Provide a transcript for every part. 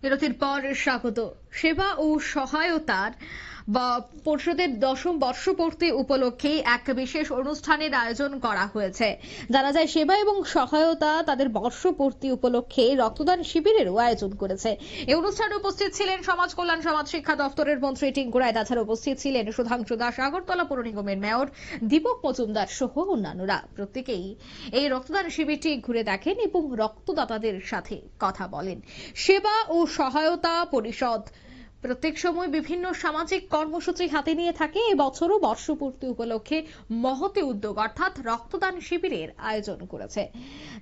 বিরতির পর স্বাগত। সেবা ও সহায়তার পরিষদের 10ম বর্ষপূর্তি উপলক্ষে এক বিশেষ অনুষ্ঠানের আয়োজন করা হয়েছে। জানা যায়, সেবা এবং সহায়তা তাদের বর্ষপূর্তি উপলক্ষে রক্তদান শিবিরেরও আয়োজন করেছে। এই অনুষ্ঠানে উপস্থিত ছিলেন সমাজ কল্যাণ সমাজ শিক্ষা দপ্তরের মন্ত্রী টিঙ্কু রায়। তাছাড়া উপস্থিত ছিলেন সুধাংশু দাস, আগরতলা পৌর নিগমের মেয়র দীপক মজুমদার সহ অন্যান্যরা। প্রত্যেকেই এই রক্তদান শিবিরটি ঘুরে দেখেন এবং রক্তদাতাদের সাথে কথা বলেন। সেবা ও সহায়তা পরিষদ প্রত্যেক সময় বিভিন্ন সামাজিক কর্মসূচি হাতে নিয়ে থাকে। এবছরও বর্ষপূর্তি উপলক্ষে মহতি উদ্যোগ অর্থাৎ রক্তদান শিবিরের আয়োজন করেছে,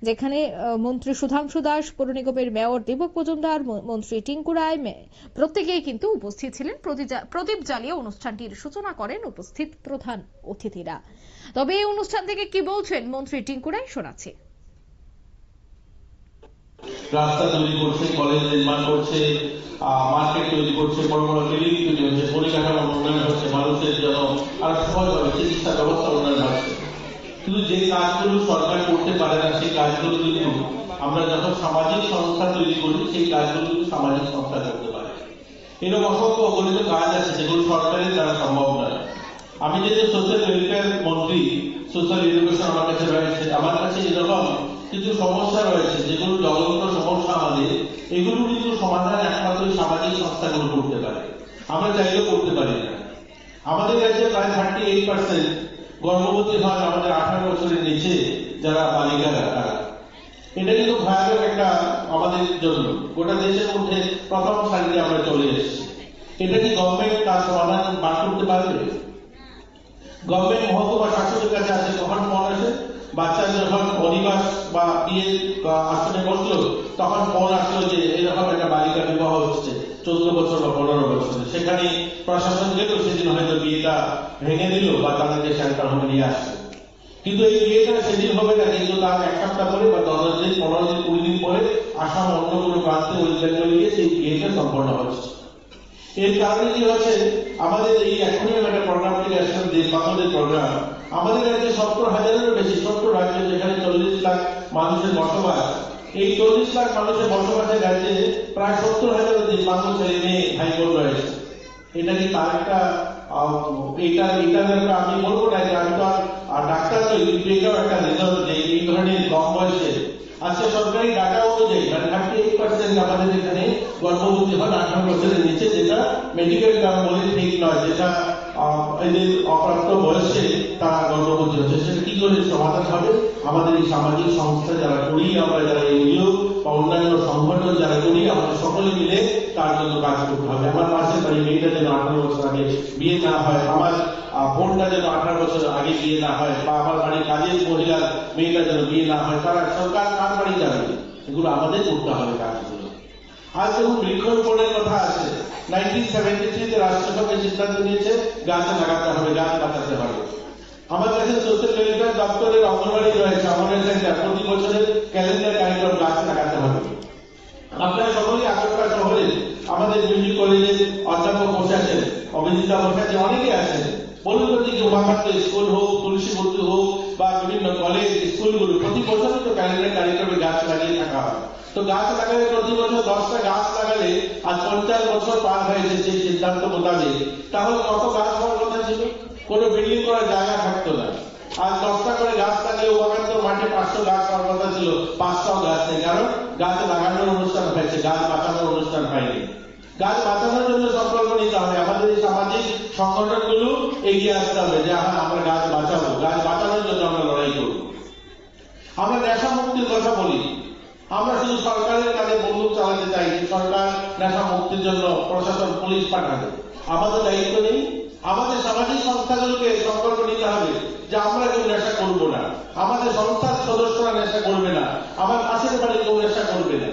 যেখানে মন্ত্রী সুধাংশু দাস, পৌর নিগমের মেয়র দীপক মজুমদার, মন্ত্রী টিঙ্কু রায় প্রত্যেকেই কিন্তু উপস্থিত ছিলেন। প্রদীপ জ্বালিয়ে অনুষ্ঠানটির সূচনা করেন উপস্থিত প্রধান অতিথিরা। তবে এই অনুষ্ঠান থেকে কি বলছেন মন্ত্রী টিঙ্কু রায় শোনাচ্ছি। রাস্তা তৈরি করছে, কলেজ নির্মাণ করছে, মার্কেট তৈরি করছে, বড় বড় বিল্ডিং তৈরি হচ্ছে, পরিকাঠামো উন্নয়ন হচ্ছে, মানুষের জন্য আরো সহজভাবে চিকিৎসা ব্যবস্থা উন্নয়ন হচ্ছে। কিন্তু যে কাজগুলো সরকার করতে পারে না, সেই কাজগুলো কিন্তু আমরা যখন সামাজিক সংস্থা তৈরি করি, সেই কাজগুলো কিন্তু সামাজিক সংস্থা করতে পারে। এরকম অসংখ্য অগণিত কাজ আছে যেগুলো সরকারের দ্বারা সম্ভব নয়। আমি যেহেতু সোশ্যাল ওয়েলফেয়ার মন্ত্রী, সোশ্যাল এডুকেশন আমার কাছে রয়েছে, আমার কাছে এরকম কিছু সমস্যা রয়েছে যেগুলো জঘন্য সমস্যা আমাদের, এগুলো কিন্তু সমাধান একমাত্র সামাজিক সংস্থাগুলো করতে পারে, আমরা চাইলেও করতে পারি না। আমাদের রাজ্যে প্রায় 38% গর্ভবতী হয় আমাদের 18 বছরের নিচে যারা বালিকারা, তারা। এটা কিন্তু ভয়ানক একটা আমাদের জন্য, গোটা দেশের মধ্যে প্রথম সারিতে আমরা চলে এসেছি। এটা কি গভর্নমেন্ট তার সমাধান বার করতে পারবে? গভর্নমেন্ট মহকুমা শাসকের কাছে আছে, তখন ফোন আসে, বাচ্চা যখন অনিবাস বা বিয়ে আসনে বসলো, তখন ফোন আসলো যে এরকম একটা বালিকা বিবাহ হচ্ছে 14 বছর বা 15 বছরে। সেখানে প্রশাসন গেল, সেদিন হয়তো বিয়েটা ভেঙে দিল বা তাদেরকে সেন্টার হোমে নিয়ে আসছে। কিন্তু এই বিয়েটা সেদিন হবে না, কিন্তু তার 1 সপ্তাহ পরে বা 10 দিন, 15 দিন, 20 দিন পরে আসাম অন্য কোনো প্রান্তে ওই বেঙ্গলে গিয়ে সেই বিয়েটা সম্পন্ন হচ্ছে। এর কারণে কি হচ্ছে, আমাদের এই এখনই একটা প্রোগ্রাম থেকে আসলাম, বাংলাদেশ প্রোগ্রাম, আমাদের রাজ্যে 70,000-এরও বেশি, ছোট্ট রাজ্য যেখানে 40 লাখ মানুষের বসবাস, এই 40 লাখ মানুষের বসবাসের রাজ্যে প্রায় 70,000 দিব্যাঙ্গ ছেলে মেয়ে ভাই বোন রয়েছে। এটা কি তার একটা আমি বলবো না যে আমি তো আর ডাক্তার নই, কিন্তু এটাও একটা রেজাল্ট যে এই ধরনের কম বয়সে আজকে সরকারি ডাটা অনুযায়ী 38% আমাদের এখানে গর্ভবতী হন 18 বছরের নিচে, যেটা মেডিকেল টার্ম বলে ঠিক নয়, যেটা এদের অপ্রাপ্ত বয়সে তারা গর্ভবতী হচ্ছে। সেটা কি করে সমাধান হবে? আমাদের এই সামাজিক সংস্থা যারা করি, আমরা যারা এনজিও বা অন্যান্য সংগঠন যারা করি, আমাদের সকলে মিলে তার জন্য কাজ করতে হবে। আমার পাশের বাড়ি মেয়েটা যেন 18 বছর আগে বিয়ে না হয়, আমার বোনটা যেন 18 বছর আগে বিয়ে না হয়, বা আমার বাড়ির কাজের মহিলার মেয়েটা যেন বিয়ে না হয়, তারা সরকার কার বাড়ি যাবে? এগুলো আমাদের করতে হবে কাজগুলো। আজ যখন বৃক্ষরোপণের কথা আছে, 1973-তে রাষ্ট্রসভায় সিদ্ধান্ত নিয়েছে গাছ লাগাতে হবে, গাছ বাঁচাতে হবে। আমার কাছে সোশ্যাল ওয়েলফেয়ার দপ্তরের অঙ্গনওয়াড়ি রয়েছে, আমাদের সেন্টার, প্রতি বছরের ক্যালেন্ডার কারিকুলাম গাছ লাগাতে হবে। আপনারা সকলেই আগরতলা শহরে আমাদের বিউটি কলেজের অধ্যাপক বসে আছেন, অভিজিতা বসে আছে, অনেকে আছেন। বলুন যদি উমাকান্ত স্কুল হোক, তুলসীবতী হোক, বা বিভিন্ন কলেজ স্কুলগুলো প্রতি বছরই তো ক্যালেন্ডার কারিকুলামে গাছ লাগিয়ে থাকা হয়। তো গাছ লাগালে প্রতি বছর 10টা গাছ লাগালে আজ 50 বছর পার হয়েছে সেই সিদ্ধান্ত মোতাবেক, তাহলে কত গাছ হওয়ার কথা ছিল? কোনো বিল্ডিং করার জায়গা থাকতো না। আজ 10টা করে গাছ লাগালে উমাকান্ত মাঠে 500 গাছ হওয়ার কথা ছিল, 500 গাছ নেই, কারণ গাছ লাগানোর অনুষ্ঠান হয়েছে, গাছ বাঁচানোর অনুষ্ঠান হয়নি। গাছ বাঁচানোর জন্য সংকল্প নিতে হবে, আমাদের এই সামাজিক সংগঠনগুলো এগিয়ে আসতে হবে যে আমরা গাছ বাঁচাবো, গাছ বাঁচানোর জন্য আমরা লড়াই করব। আমরা নেশা মুক্তির কথা বলি, আমরা শুধু সরকারের কাছে বন্দুক চালাতে চাই, সরকার নেশা মুক্তির জন্য প্রশাসন পুলিশ পাঠাবে। আমাদের দায়িত্ব নেই? আমাদের সামাজিক সংস্থাগুলোকে সংকল্প নিতে হবে যে আমরা কেউ নেশা করবো না, আমাদের সংস্থার সদস্যরা নেশা করবে না, আমার পাশের বাড়ি কেউ নেশা করবে না।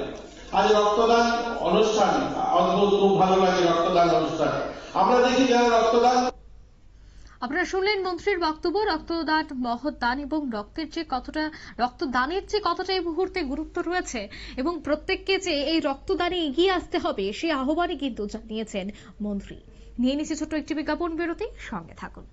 আজ রক্তদান অনুষ্ঠান অদ্ভুত, খুব ভালো লাগে রক্তদান অনুষ্ঠান। আমরা দেখি যারা রক্তদান। আপনারা শুনলেন মন্ত্রীর বক্তব্য। রক্তদান মহৎ দান এবং রক্তদানের যে কতটা এই মুহূর্তে গুরুত্ব রয়েছে এবং প্রত্যেককে যে এই রক্তদানে এগিয়ে আসতে হবে, সেই আহ্বানই কিন্তু জানিয়েছেন মন্ত্রী। নিয়ে নিচ্ছে ছোট্ট একটি বিজ্ঞাপন বিরতি, সঙ্গে থাকুন।